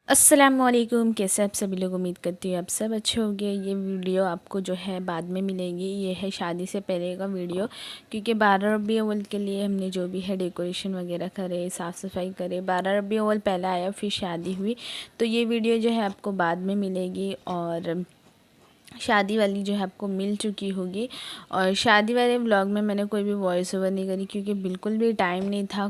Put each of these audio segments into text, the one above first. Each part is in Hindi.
अस्सलामुअलैकुम। कैसे आप सभी लोग? उम्मीद करती हूँ आप सब अच्छे होंगे। ये वीडियो आपको जो है बाद में मिलेगी। ये है शादी से पहले का वीडियो, क्योंकि 12 रबी अव्वल के लिए हमने जो भी है डेकोरेशन वगैरह करे, साफ़ सफाई करे। 12 रबी अव्वल पहला आया, फिर शादी हुई, तो ये वीडियो जो है आपको बाद में मिलेगी। और शादी वाली जो है आपको मिल चुकी होगी। और शादी वाले व्लॉग में मैंने कोई भी वॉइस ओवर नहीं करी, क्योंकि बिल्कुल भी टाइम नहीं था।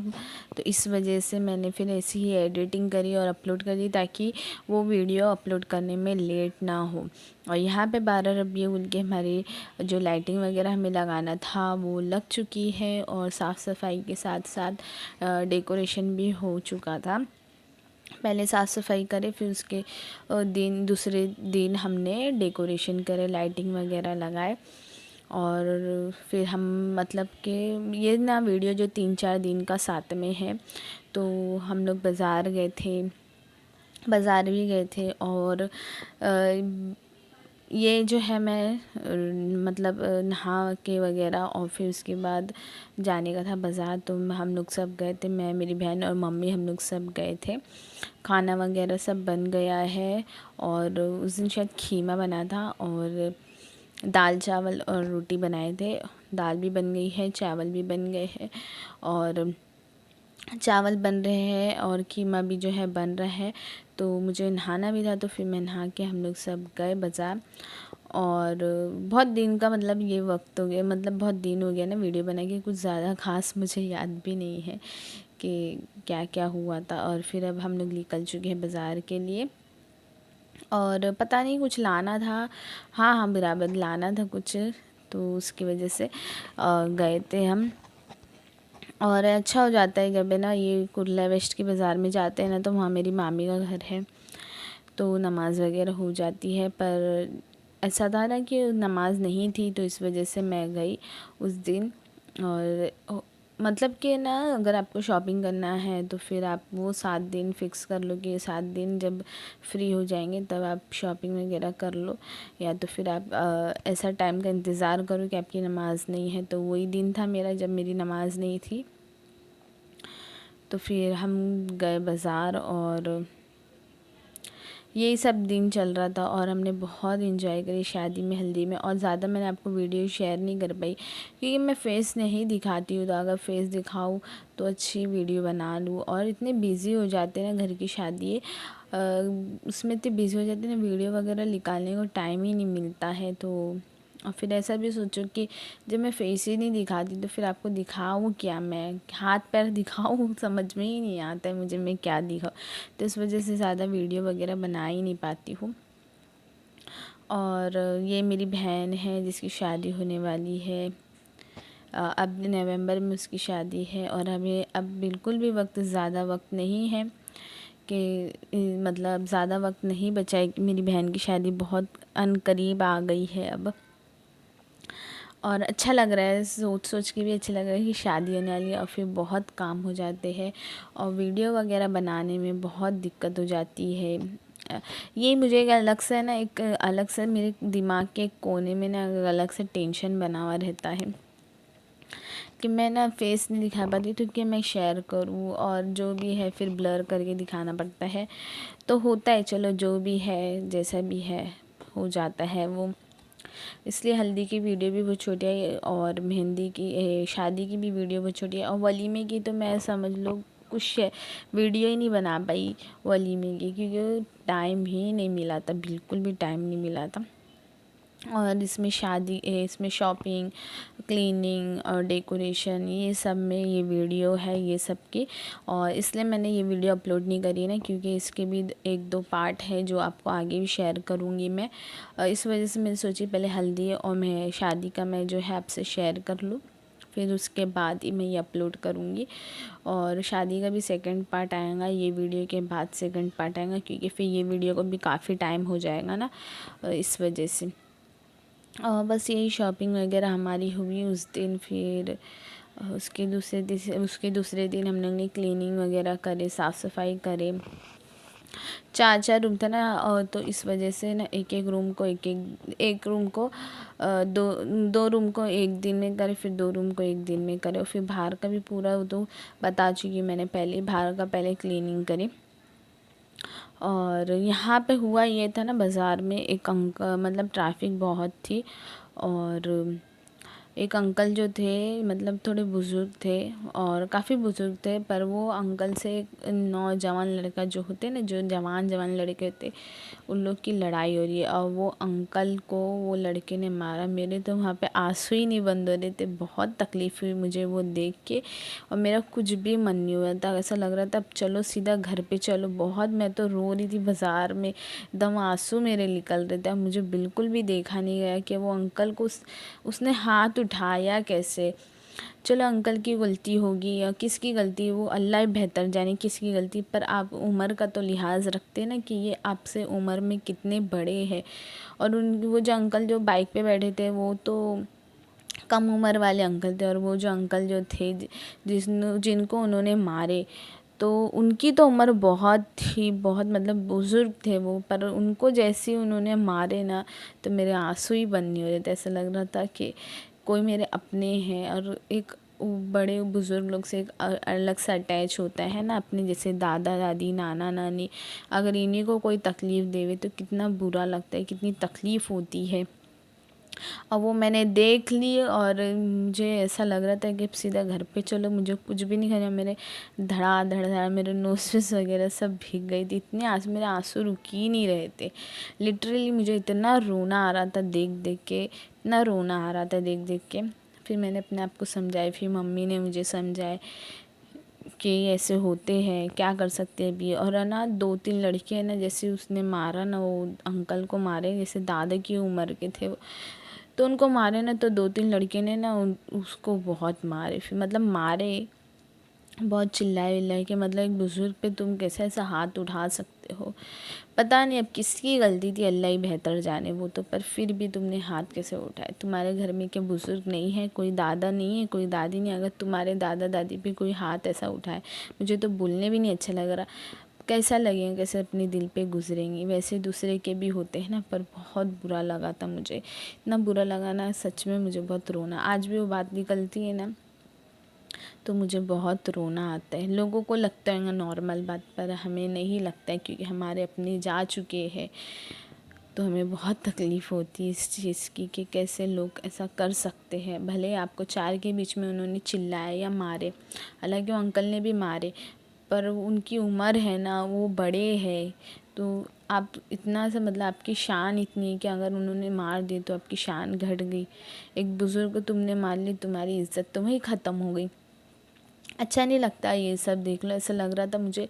तो इस वजह से मैंने फिर ऐसी ही एडिटिंग करी और अपलोड कर दी, ताकि वो वीडियो अपलोड करने में लेट ना हो। और यहाँ पे 12 रबीउल अव्वल के हमारी जो लाइटिंग वगैरह हमें लगाना था वो लग चुकी है, और साफ़ सफाई के साथ साथ डेकोरेशन भी हो चुका था। पहले साफ़ सफाई करे, फिर उसके दूसरे दिन हमने डेकोरेशन करे, लाइटिंग वगैरह लगाए। और फिर हम मतलब कि ये ना वीडियो जो 3-4 दिन का साथ में है। तो हम लोग बाज़ार गए थे, बाज़ार भी गए थे। और ये जो है मैं मतलब नहा के वगैरह, और फिर उसके बाद जाने का था बाज़ार। तो हम लोग सब गए थे, मैं, मेरी बहन और मम्मी, हम लोग सब गए थे। खाना वगैरह सब बन गया है। और उस दिन शायद खीमा बना था, और दाल चावल और रोटी बनाए थे। दाल भी बन गई है, चावल भी बन गए हैं। और चावल बन रहे हैं और कीमा भी जो है बन रहा है। तो मुझे नहाना भी था, तो फिर मैं नहा के हम लोग सब गए बाज़ार। और बहुत दिन का मतलब ये वक्त हो गया, मतलब बहुत दिन हो गया ना वीडियो बना के, कुछ ज़्यादा ख़ास मुझे याद भी नहीं है कि क्या क्या हुआ था। और फिर अब हम लोग निकल चुके हैं बाज़ार के लिए, और पता नहीं कुछ लाना था। हाँ हाँ, बराबर लाना था कुछ, तो उसकी वजह से गए थे हम। और अच्छा हो जाता है जब है ना, ये कुर्ला वेस्ट के बाज़ार में जाते हैं ना, तो वहाँ मेरी मामी का घर है, तो नमाज़ वगैरह हो जाती है। पर ऐसा था ना कि नमाज़ नहीं थी, तो इस वजह से मैं गई उस दिन। और मतलब कि ना, अगर आपको शॉपिंग करना है तो फिर आप वो 7 दिन फिक्स कर लो कि 7 दिन जब फ्री हो जाएंगे तब आप शॉपिंग वगैरह कर लो। या तो फिर आप ऐसा टाइम का इंतज़ार करो कि आपकी नमाज़ नहीं है। तो वही दिन था मेरा जब मेरी नमाज़ नहीं थी। तो फिर हम गए बाज़ार, और यही सब दिन चल रहा था। और हमने बहुत इन्जॉय करी शादी में, हल्दी में। और ज़्यादा मैंने आपको वीडियो शेयर नहीं कर पाई, क्योंकि मैं फ़ेस नहीं दिखाती हूँ। तो अगर फ़ेस दिखाऊँ तो अच्छी वीडियो बना लूँ, और इतने बिज़ी हो जाते हैं ना, घर की शादी है, उसमें इतने बिज़ी हो जाते हैं ना, वीडियो वगैरह निकालने को टाइम ही नहीं मिलता है। तो और फिर ऐसा भी सोचो कि जब मैं फेस ही नहीं दिखाती तो फिर आपको दिखाऊँ क्या, मैं हाथ पैर दिखाऊँ? समझ में ही नहीं आता है मुझे मैं क्या दिखाऊँ। तो इस वजह से ज़्यादा वीडियो वगैरह बना ही नहीं पाती हूँ। और ये मेरी बहन है जिसकी शादी होने वाली है। अब नवंबर में उसकी शादी है, और हमें अब बिल्कुल भी ज़्यादा वक्त नहीं है कि मतलब ज़्यादा वक्त नहीं बचा है कि मेरी बहन की शादी बहुत अनकरीब आ गई है अब। और अच्छा लग रहा है, सोच सोच के भी अच्छा लग रहा है कि शादी होने वाली है, और फिर बहुत काम हो जाते हैं, और वीडियो वगैरह बनाने में बहुत दिक्कत हो जाती है। ये मुझे एक अलग से ना, एक अलग से मेरे दिमाग के एक कोने में ना अलग से टेंशन बना हुआ रहता है कि मैं ना फेस नहीं दिखा पाती, तो कि मैं शेयर करूँ, और जो भी है फिर ब्लर करके दिखाना पड़ता है। तो होता है, चलो जो भी है जैसा भी है हो जाता है वो। इसलिए हल्दी की वीडियो भी बहुत छोटी है, और मेहंदी की शादी की भी वीडियो बहुत छोटी है। और वलीमे की तो मैं समझ लो कुछ वीडियो ही नहीं बना पाई वलीमे की, क्योंकि टाइम ही नहीं मिला था, बिल्कुल भी टाइम नहीं मिला था। और इसमें इसमें शॉपिंग, क्लीनिंग और डेकोरेशन, ये सब में ये वीडियो है ये सब की। और इसलिए मैंने ये वीडियो अपलोड नहीं करी ना, क्योंकि इसके भी 1-2 पार्ट है जो आपको आगे भी शेयर करूँगी मैं। इस वजह से मैंने सोची पहले हल्दी और मैं शादी का मैं जो है आपसे शेयर कर लूँ, फिर उसके बाद ही मैं ये अपलोड करूँगी। और शादी का भी सेकंड पार्ट आएगा, ये वीडियो के बाद सेकंड पार्ट आएगा, क्योंकि फिर ये वीडियो को भी काफ़ी टाइम हो जाएगा ना, इस वजह से। और बस यही शॉपिंग वगैरह हमारी हुई उस दिन। फिर उसके दूसरे दिन हम लोग ने क्लीनिंग वगैरह करे, साफ़ सफाई करे। 4-4 रूम था ना, और तो इस वजह से ना एक रूम को एक रूम को दो दो रूम को एक दिन में करे, फिर 2 रूम को एक दिन में करे। और फिर बाहर का भी पूरा वो तो बता चुकी मैंने पहले, बाहर का पहले क्लीनिंग करी। और यहाँ पे हुआ ये था ना, बाज़ार में एक मतलब ट्रैफिक बहुत थी, और एक अंकल जो थे मतलब थोड़े बुज़ुर्ग थे, और काफ़ी बुज़ुर्ग थे, पर वो अंकल से एक नौजवान लड़का जो होते ना, जो जवान जवान लड़के थे, उन लोग की लड़ाई हो रही है, और वो अंकल को वो लड़के ने मारा। मेरे तो वहाँ पे आंसू ही नहीं बंद हो रहे थे, बहुत तकलीफ़ हुई मुझे वो देख के, और मेरा कुछ भी मन नहीं हुआ था। ऐसा लग रहा था अब चलो सीधा घर पे चलो। बहुत मैं तो रो रही थी बाज़ार में, एकदम आंसू मेरे निकल रहे थे। अब मुझे बिल्कुल भी देखा नहीं गया कि वो अंकल को उसने हाथ उठाया कैसे। चलो अंकल की गलती होगी या किसकी गलती, वो अल्लाह ही बेहतर जाने किसकी गलती, पर आप उम्र का तो लिहाज रखते ना कि ये आपसे उम्र में कितने बड़े हैं। और उन वो जो अंकल जो बाइक पे बैठे थे वो तो कम उम्र वाले अंकल थे, और वो जो अंकल जो थे जिनको उन्होंने मारे, तो उनकी तो उम्र बहुत थी, बहुत मतलब बुज़ुर्ग थे वो, पर उनको जैसे उन्होंने मारे ना, तो मेरे आंसू ही बंद नहीं हो रहे थे। ऐसा लग रहा था कि कोई मेरे अपने हैं, और एक बड़े बुज़ुर्ग लोग से एक अलग सा अटैच होता है ना, अपने जैसे दादा दादी नाना नानी, अगर इन्हीं को कोई तकलीफ़ देवे तो कितना बुरा लगता है, कितनी तकलीफ़ होती है। और वो मैंने देख ली, और मुझे ऐसा लग रहा था कि अब सीधा घर पे चलो, मुझे कुछ भी नहीं करना। मेरे धड़ा धड़ धड़ मेरे नोसेस वगैरह सब भीग गई थी, इतने मेरे आंसू रुक ही नहीं रहे थे। लिटरली मुझे इतना रोना आ रहा था देख देख के, इतना रोना आ रहा था देख देख के। फिर मैंने अपने आप को समझाई, फिर मम्मी ने मुझे समझाए कि ऐसे होते हैं, क्या कर सकते हैं अभी। और है ना, 2-3 लड़के हैं ना, जैसे उसने मारा ना, वो अंकल को मारे जैसे दादा की उम्र के थे वो, तो उनको मारे ना, तो 2-3 लड़के ने ना उसको बहुत मारे, फिर मतलब मारे, बहुत चिल्लाए विल्लाए कि मतलब एक बुज़ुर्ग पे तुम कैसे ऐसा हाथ उठा सकते हो। पता नहीं अब किसकी गलती थी, अल्लाह ही बेहतर जाने वो तो, पर फिर भी तुमने हाथ कैसे उठाए। तुम्हारे घर में क्या बुज़ुर्ग नहीं है, कोई दादा नहीं है, कोई दादी नहीं, अगर तुम्हारे दादा दादी पे कोई हाथ ऐसा उठाए, मुझे तो बोलने भी नहीं अच्छा लग रहा, कैसा लगेगा, कैसे अपने दिल पे गुजरेंगी। वैसे दूसरे के भी होते हैं ना, पर बहुत बुरा लगा था मुझे, इतना बुरा लगा ना, सच में मुझे बहुत रोना, आज भी वो बात निकलती है ना तो मुझे बहुत रोना आता है। लोगों को लगता है नॉर्मल बात, पर हमें नहीं लगता है, क्योंकि हमारे अपने जा चुके हैं, तो हमें बहुत तकलीफ़ होती है इस चीज़ की कि कैसे लोग ऐसा कर सकते हैं। भले आपको 4 के बीच में उन्होंने चिल्लाया या मारे, हालांकि वो अंकल ने भी मारे, पर उनकी उम्र है ना, वो बड़े हैं, तो आप इतना सा मतलब आपकी शान इतनी है कि अगर उन्होंने मार दी तो आपकी शान घट गई। एक बुज़ुर्ग को तुमने मार ली, तुम्हारी इज़्ज़त तो वहीं ख़त्म हो गई। अच्छा नहीं लगता ये सब देख लो। ऐसा लग रहा था मुझे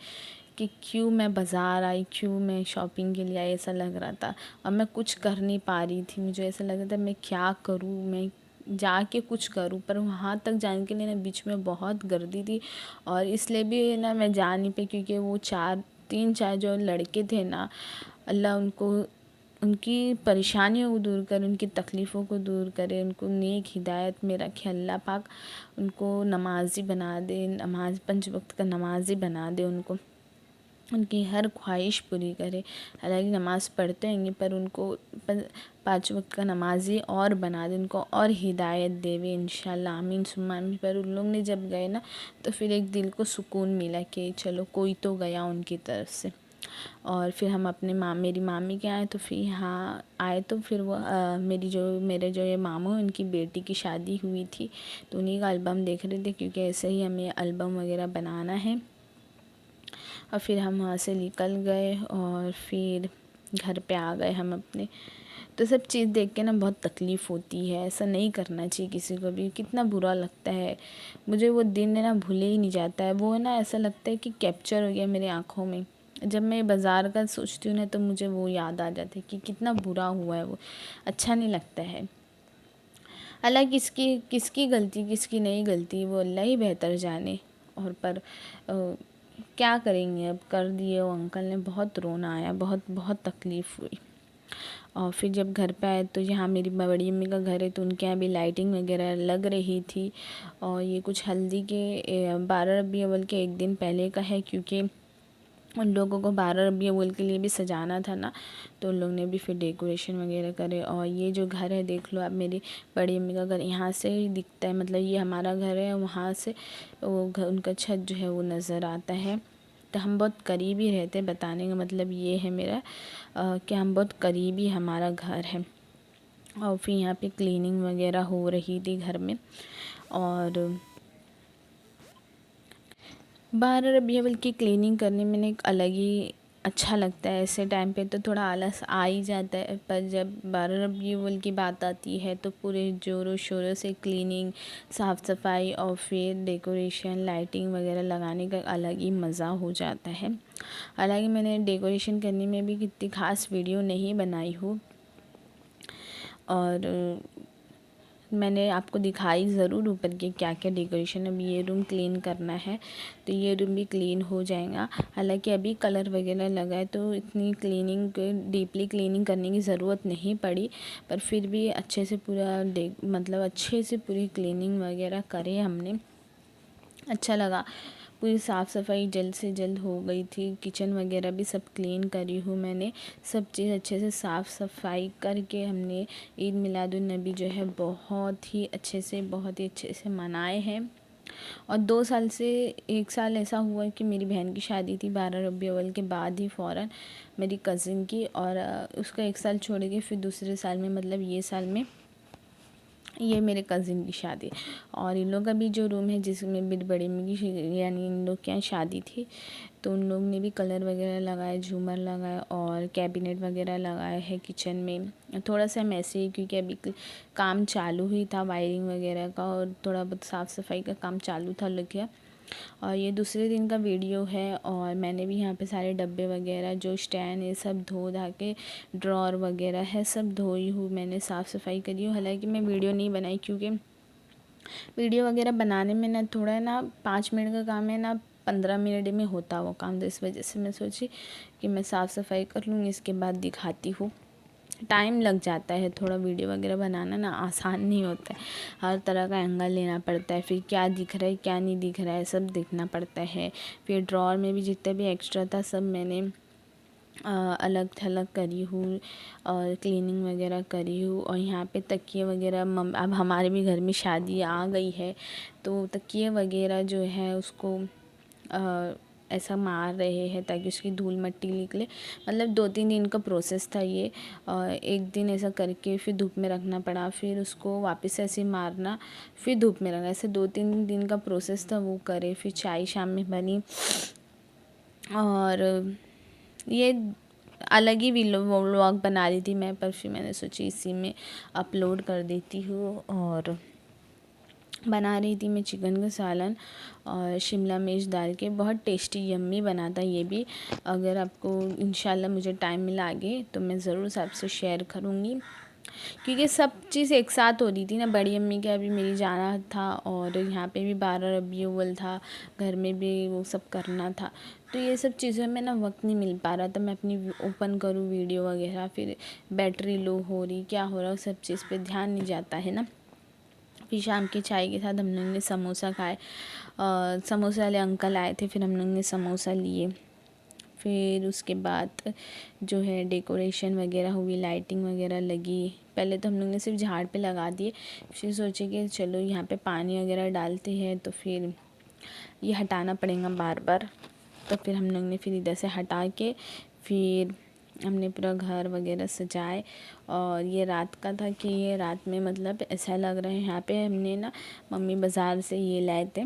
कि क्यों मैं बाज़ार आई, क्यों मैं शॉपिंग के लिए आई, ऐसा लग रहा था। और मैं कुछ कर नहीं पा रही थी, मुझे ऐसा लग रहा था मैं क्या करूँ, मैं जाके कुछ करूँ, पर वहाँ तक जाने के लिए ना बीच में बहुत गर्दी थी, और इसलिए भी ना मैं जा नहीं पाई, क्योंकि वो 3-4 जो लड़के थे ना, अल्लाह उनको उनकी परेशानियों को दूर करे, उनकी तकलीफ़ों को दूर करे, उनको नेक हिदायत में रखे अल्लाह पाक, उनको नमाज़ी बना दे, नमाज 5 वक्त का नमाज़ी बना दे, उनको उनकी हर ख्वाहिश पूरी करे। हालांकि नमाज़ पढ़ते होंगे, पर उनको 5 वक्त का नमाज़ी और बना दे, उनको और हिदायत देवे इंशाल्लाह, आमीन सुम्मा आमीन। पर उन लोग ने जब गए ना, तो फिर एक दिल को सुकून मिला कि चलो कोई तो गया उनकी तरफ से। और फिर हम अपने मेरी मामी के आए, तो फिर यहाँ आए, तो फिर वो मेरे जो ये मामू हैं, उनकी बेटी की शादी हुई थी, तो उन्हीं का एल्बम देख रहे थे, क्योंकि ऐसे ही हमें एल्बम वगैरह बनाना है। और फिर हम वहाँ से निकल गए, और फिर घर पे आ गए हम अपने। तो सब चीज़ देख के ना बहुत तकलीफ़ होती है, ऐसा नहीं करना चाहिए किसी को भी, कितना बुरा लगता है। मुझे वो दिन है ना भूले ही नहीं जाता है, वो है ना ऐसा लगता है कि कैप्चर हो गया मेरी आँखों में। जब मैं बाज़ार का सोचती हूँ ना, तो मुझे वो याद आ जाता है कि कितना बुरा हुआ है वो, अच्छा नहीं लगता है। हालांकि किसकी किसकी गलती किसकी नहीं गलती वो अल्लाह ही बेहतर जाने। और पर क्या करेंगे, अब कर दिए वो अंकल ने, बहुत रोना आया, बहुत बहुत तकलीफ़ हुई। और फिर जब घर पे आए, तो यहाँ मेरी बड़ी अम्मी का घर है, तो उनके यहाँ भी लाइटिंग वगैरह लग रही थी। और ये कुछ हल्दी के 12 रबी अव्वल के एक दिन पहले का है, क्योंकि उन लोगों को 12 रबी अव्वल के लिए भी सजाना था ना, तो उन लोग ने भी फिर डेकोरेशन वगैरह करे। और ये जो घर है देख लो आप, मेरी बड़ी अम्मी का घर यहाँ से ही दिखता है, मतलब ये हमारा घर है, वहाँ से वो घर उनका छत जो है वो नज़र आता है। हम बहुत करीबी रहते। बताने का मतलब ये है मेरा कि हम बहुत करीबी हमारा घर है। और फिर यहाँ पे क्लीनिंग वगैरह हो रही थी घर में। और 12 रबी अव्वल की क्लीनिंग करने में एक अलग ही अच्छा लगता है। ऐसे टाइम पे तो थोड़ा आलस आ ही जाता है, पर जब 12 रबी अव्वल की बात आती है तो पूरे ज़ोरों शोरों से क्लीनिंग, साफ़ सफाई और फिर डेकोरेशन, लाइटिंग वगैरह लगाने का अलग ही मज़ा हो जाता है। हालांकि मैंने डेकोरेशन करने में भी कितनी ख़ास वीडियो नहीं बनाई हूँ, और मैंने आपको दिखाई ज़रूर ऊपर के क्या क्या डेकोरेशन। अभी ये रूम क्लीन करना है तो ये रूम भी क्लीन हो जाएगा। हालांकि अभी कलर वगैरह लगा है तो इतनी क्लीनिंग, डीपली क्लीनिंग करने की ज़रूरत नहीं पड़ी, पर फिर भी अच्छे से पूरा मतलब अच्छे से पूरी क्लीनिंग वगैरह करे हमने। अच्छा लगा। पूरी साफ़ सफाई जल्द से जल्द हो गई थी। किचन वगैरह भी सब क्लीन करी हूँ मैंने। सब चीज़ अच्छे से साफ़ सफाई करके हमने ईद मिलादुन्नबी जो है बहुत ही अच्छे से, बहुत ही अच्छे से मनाए हैं। और 2 साल से 1 साल ऐसा हुआ कि मेरी बहन की शादी थी 12 रबी अव्वल के बाद ही फ़ौरन, मेरी कज़िन की। और उसका 1 साल छोड़ के फिर दूसरे साल में, मतलब ये साल में, ये मेरे कज़िन की शादी। और इन लोग का भी जो रूम है जिसमें मेरी बड़ी मम्मी की, यानी इन लोग के यहाँ शादी थी, तो उन लोग ने भी कलर वगैरह लगाए, झूमर लगाए और कैबिनेट वगैरह लगाए हैं किचन में। थोड़ा सा मैसी ही, क्योंकि अभी काम चालू ही था वायरिंग वगैरह का, और थोड़ा बहुत साफ़ सफाई का काम चालू था लोग किया। और ये दूसरे दिन का वीडियो है। और मैंने भी यहाँ पे सारे डब्बे वगैरह, जो स्टैंड है, सब धो धा के, ड्रॉर वगैरह है सब धोई हूँ मैंने, साफ़ सफाई करी हूँ। हालांकि मैं वीडियो नहीं बनाई क्योंकि वीडियो वगैरह बनाने में ना थोड़ा ना 5 मिनट का काम है ना 15 मिनट में होता वो काम, तो इस वजह से मैं सोची कि मैं साफ़ सफाई कर लूँगी, इसके बाद दिखाती हूँ। टाइम लग जाता है थोड़ा, वीडियो वगैरह बनाना ना आसान नहीं होता है। हर तरह का एंगल लेना पड़ता है, फिर क्या दिख रहा है क्या नहीं दिख रहा है सब देखना पड़ता है। फिर ड्रॉअर में भी जितने भी एक्स्ट्रा था सब मैंने अलग थलग करी हूँ और क्लीनिंग वगैरह करी हूँ। और यहाँ पे तकिए वगैरह, अब हमारे भी घर में शादी आ गई है तो तकिए वगैरह जो है उसको ऐसा मार रहे हैं ताकि उसकी धूल मिट्टी निकले। मतलब 2-3 दिन का प्रोसेस था ये। एक दिन ऐसा करके फिर धूप में रखना पड़ा, फिर उसको वापस से ऐसे मारना, फिर धूप में रखना, ऐसे 2-3 दिन का प्रोसेस था वो करे। फिर चाय शाम में बनी। और ये अलग ही व्लॉग बना रही थी मैं, पर फिर मैंने सोची इसी में अपलोड कर देती हूँ। और बना रही थी मैं चिकन का सालन और शिमला मिर्च डाल के, बहुत टेस्टी यम्मी बना था ये भी। अगर आपको इंशाल्लाह मुझे टाइम मिला आगे तो मैं ज़रूर आपसे शेयर करूँगी, क्योंकि सब चीज़ एक साथ हो रही थी ना। बड़ी अम्मी के अभी मेरी जाना था, और यहाँ पे भी 12 रबी अव्वल था, घर में भी वो सब करना था, तो ये सब चीज़ों में ना वक्त नहीं मिल पा रहा था। मैं अपनी ओपन करूँ वीडियो वगैरह, फिर बैटरी लो हो रही, क्या हो रहा, सब चीज़ पे ध्यान नहीं जाता है ना। फिर शाम की चाय के साथ हम लोग ने समोसा खाए। समोसा वाले अंकल आए थे, फिर हम लोग ने समोसा लिए। फिर उसके बाद जो है डेकोरेशन वगैरह हुई, लाइटिंग वगैरह लगी। पहले तो हम लोग ने सिर्फ झाड़ पे लगा दिए, फिर सोचे कि चलो यहाँ पे पानी वगैरह डालते हैं तो फिर ये हटाना पड़ेगा बार बार, तो फिर हम लोग ने फिर इधर से हटा के फिर हमने पूरा घर वगैरह सजाए। और ये रात का था कि ये रात में मतलब ऐसा लग रहा है। यहाँ पे हमने ना मम्मी बाज़ार से ये लाए थे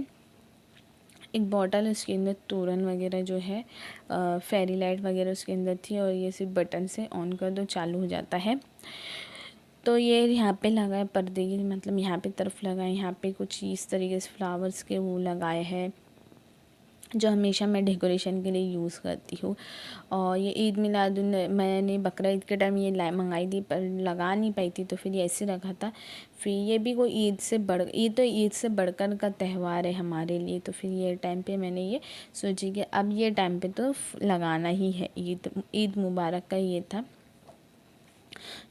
एक बॉटल, उसके अंदर तोरन वगैरह जो है फेरी लाइट वगैरह उसके अंदर थी, और ये सिर्फ बटन से ऑन कर दो चालू हो जाता है। तो ये यहाँ पे लगाए पर्दे की, मतलब यहाँ पे तरफ लगाए, यहाँ पे कुछ इस तरीके से फ्लावर्स के वो लगाए हैं जो हमेशा मैं डेकोरेशन के लिए यूज़ करती हूँ। और ये ईद मिलादुन, मैंने बकरा ईद के टाइम ये मंगाई थी पर लगा नहीं पाई थी, तो फिर ये ऐसे रखा था। फिर ये भी कोई ईद से बढ़कर का त्यौहार है हमारे लिए, तो फिर ये टाइम पे मैंने ये सोची कि अब ये टाइम पे तो लगाना ही है। ईद मुबारक का ये था।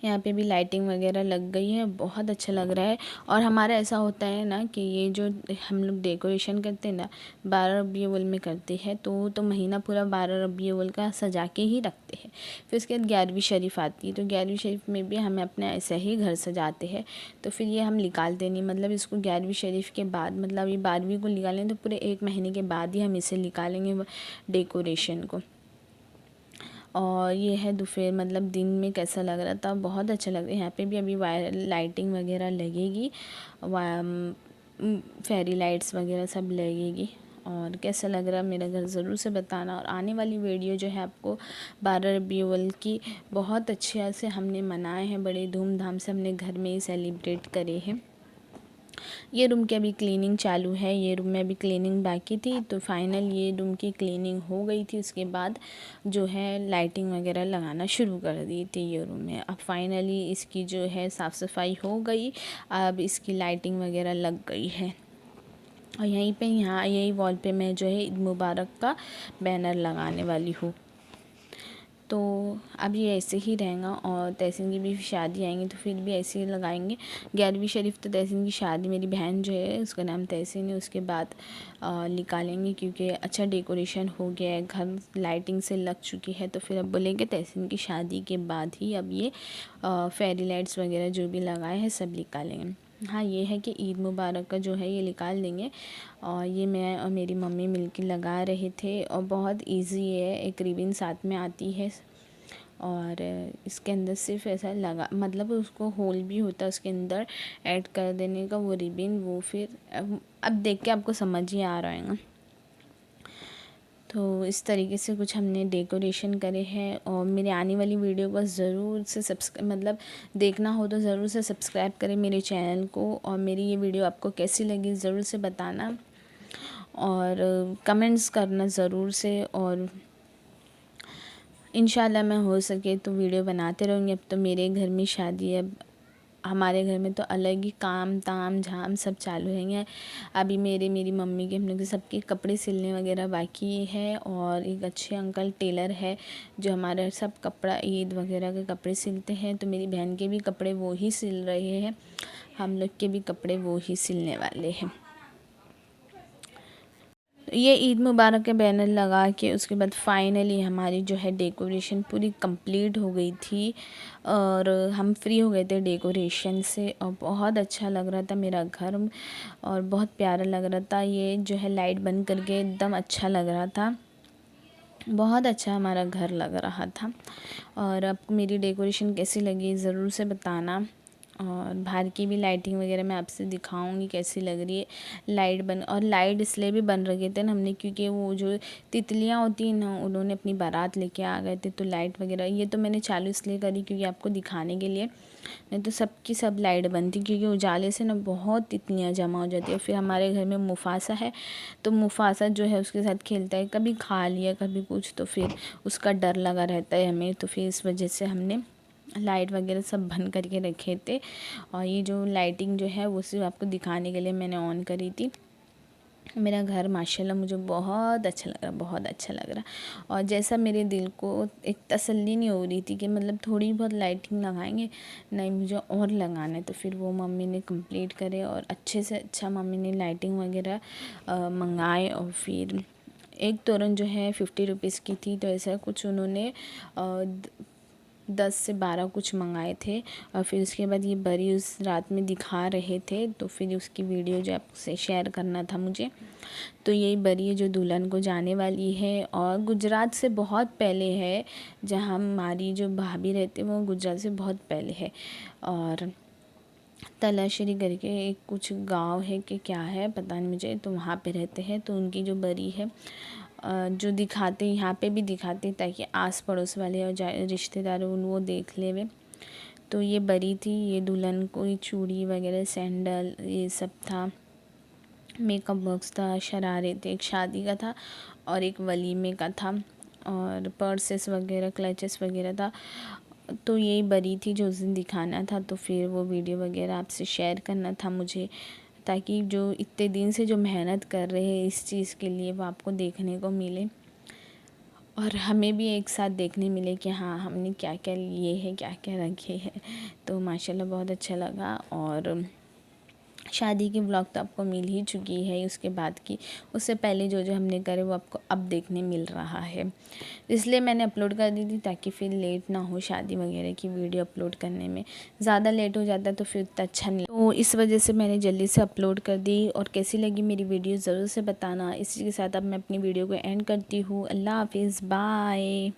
यहाँ पे भी लाइटिंग वगैरह लग गई है, बहुत अच्छा लग रहा है। और हमारा ऐसा होता है ना कि ये जो हम लोग डेकोरेशन करते हैं ना, 12 रबी अव्वल में करते हैं, तो महीना पूरा 12 रबी अव्वल का सजा के ही रखते हैं। फिर उसके बाद 11वीं शरीफ आती है, तो 11वीं शरीफ में भी हमें अपना ऐसा ही घर सजाते हैं। तो फिर ये हम निकालते नहीं, मतलब इसको 11वीं शरीफ के बाद, मतलब ये 12वीं को निकालें तो पूरे 1 महीने के बाद ही हम इसे निकालेंगे डेकोरेशन को। और ये है दोपहर, मतलब दिन में कैसा लग रहा था, बहुत अच्छा लग रहा है। यहाँ पे भी अभी वायर लाइटिंग वगैरह लगेगी, फेरी लाइट्स वगैरह सब लगेगी। और कैसा लग रहा है मेरा घर ज़रूर से बताना। और आने वाली वीडियो जो है आपको 12 रबी अव्वल की बहुत अच्छे से हमने मनाए हैं, बड़े धूमधाम से हमने घर में ही सेलिब्रेट करे हैं। ये रूम की अभी क्लीनिंग चालू है, ये रूम में अभी क्लीनिंग बाकी थी, तो फाइनल ये रूम की क्लीनिंग हो गई थी। उसके बाद जो है लाइटिंग वगैरह लगाना शुरू कर दी थी ये रूम में। अब फाइनली इसकी जो है साफ़ सफाई हो गई, अब इसकी लाइटिंग वगैरह लग गई है। और यहीं पे यहाँ यही वॉल पे मैं जो है ईद मुबारक का बैनर लगाने वाली हूँ। तो अब ये ऐसे ही रहेगा। और तहसीन की भी शादी आएंगी तो फिर भी ऐसे ही लगाएंगे। 11वीं शरीफ तो तहसीन की शादी, मेरी बहन जो है उसका नाम तहसीन है, उसके बाद निकालेंगे, क्योंकि अच्छा डेकोरेशन हो गया है, घर लाइटिंग से लग चुकी है। तो फिर अब बोलेंगे तहसीन की शादी के बाद ही अब ये फेरी लाइट्स वगैरह जो भी लगाए हैं सब निकालेंगे। हाँ, ये है कि ईद मुबारक का जो है ये निकाल देंगे। और ये मैं और मेरी मम्मी मिलके लगा रहे थे, और बहुत इजी है, एक रिबन साथ में आती है, और इसके अंदर सिर्फ ऐसा लगा, मतलब उसको होल भी होता है उसके अंदर ऐड कर देने का वो रिबन। वो फिर अब देख के आपको समझ ही आ रहा है ना। तो इस तरीके से कुछ हमने डेकोरेशन करे हैं। और मेरे आने वाली वीडियो को ज़रूर से मतलब देखना हो तो ज़रूर से सब्सक्राइब करें मेरे चैनल को। और मेरी ये वीडियो आपको कैसी लगी ज़रूर से बताना, और कमेंट्स करना ज़रूर से। और इंशाल्लाह मैं हो सके तो वीडियो बनाते रहूँगी। अब तो मेरे घर में शादी है, अब हमारे घर में तो अलग ही काम ताम झाम सब चालू हैं। अभी मेरी मम्मी के, हम लोग के सबके कपड़े सिलने वगैरह बाकी है। और एक अच्छे अंकल टेलर है जो हमारा सब कपड़ा ईद वगैरह के कपड़े सिलते हैं, तो मेरी बहन के भी कपड़े वो ही सिल रहे हैं, हम लोग के भी कपड़े वो ही सिलने वाले हैं। ये ईद मुबारक के बैनर लगा के उसके बाद फाइनली हमारी जो है डेकोरेशन पूरी कंप्लीट हो गई थी, और हम फ्री हो गए थे डेकोरेशन से। और बहुत अच्छा लग रहा था मेरा घर, और बहुत प्यारा लग रहा था। ये जो है लाइट बंद करके एकदम अच्छा लग रहा था, बहुत अच्छा हमारा घर लग रहा था। और आपको मेरी डेकोरेशन कैसी लगी ज़रूर से बताना। और बाहर की भी लाइटिंग वगैरह मैं आपसे दिखाऊंगी कैसी लग रही है। लाइट इसलिए भी बन रखे थे ना हमने, क्योंकि वो जो तितलियां होती हैं ना, उन्होंने अपनी बारात लेके आ गए थे, तो लाइट वगैरह ये तो मैंने चालू इसलिए करी क्योंकि आपको दिखाने के लिए, नहीं तो सबकी सब लाइट बनती, क्योंकि उजाले से ना बहुत तितलियाँ जमा हो जाती है। फिर हमारे घर में मुफासा है, तो मुफासा जो है उसके साथ खेलता है, कभी खा लिया कभी कुछ, तो फिर उसका डर लगा रहता है हमें। तो फिर इस वजह से हमने लाइट वगैरह सब बंद करके रखे थे। और ये जो लाइटिंग जो है वो सिर्फ आपको दिखाने के लिए मैंने ऑन करी थी। मेरा घर माशाल्लाह मुझे बहुत अच्छा लग रहा, बहुत अच्छा लग रहा। और जैसा मेरे दिल को एक तसल्ली नहीं हो रही थी कि मतलब थोड़ी बहुत लाइटिंग लगाएंगे, नहीं मुझे और लगाना है, तो फिर वो मम्मी ने कंप्लीट करे, और अच्छे से अच्छा मम्मी ने लाइटिंग वगैरह मंगाए। और फिर एक तोरण जो है 50 रुपीज़ की थी, तो ऐसा कुछ उन्होंने 10 से 12 कुछ मंगाए थे। और फिर उसके बाद ये बरी उस रात में दिखा रहे थे, तो फिर उसकी वीडियो जो आपसे शेयर करना था मुझे। तो यही बरी है जो दुल्हन को जाने वाली है, और गुजरात से बहुत पहले है, जहाँ हमारी जो भाभी रहते हैं वो गुजरात से बहुत पहले है। और तलाशरी करके एक कुछ गांव है कि क्या है पता नहीं मुझे, तो वहाँ पे रहते हैं। तो उनकी जो बरी है जो दिखाते यहाँ पे भी दिखाते, ताकि आस पड़ोस वाले और रिश्तेदार उन वो देख ले वे। तो ये बरी थी, ये दुल्हन को ये चूड़ी वगैरह सैंडल ये सब था, मेकअप बॉक्स था, शरारे थे, एक शादी का था और एक वलीमे का था, और पर्सेस वगैरह क्लचेस वगैरह था। तो यही बरी थी जो उस दिन दिखाना था। तो फिर वो वीडियो वगैरह आपसे शेयर करना था मुझे, ताकि जो इतने दिन से जो मेहनत कर रहे हैं इस चीज़ के लिए वो आपको देखने को मिले। और हमें भी एक साथ देखने मिले कि हाँ हमने क्या क्या लिए है, क्या क्या रखे है। तो माशाल्लाह बहुत अच्छा लगा। और शादी की व्लॉग तो आपको मिल ही चुकी है, उसके बाद की, उससे पहले जो जो हमने करे वो आपको अब देखने मिल रहा है। इसलिए मैंने अपलोड कर दी थी ताकि फिर लेट ना हो शादी वगैरह की वीडियो अपलोड करने में। ज़्यादा लेट हो जाता तो फिर उतना अच्छा नहीं, तो इस वजह से मैंने जल्दी से अपलोड कर दी। और कैसी लगी मेरी वीडियो ज़रूर से बताना। इसी के साथ अब मैं अपनी वीडियो को एंड करती हूँ। अल्लाह हाफिज़, बाय।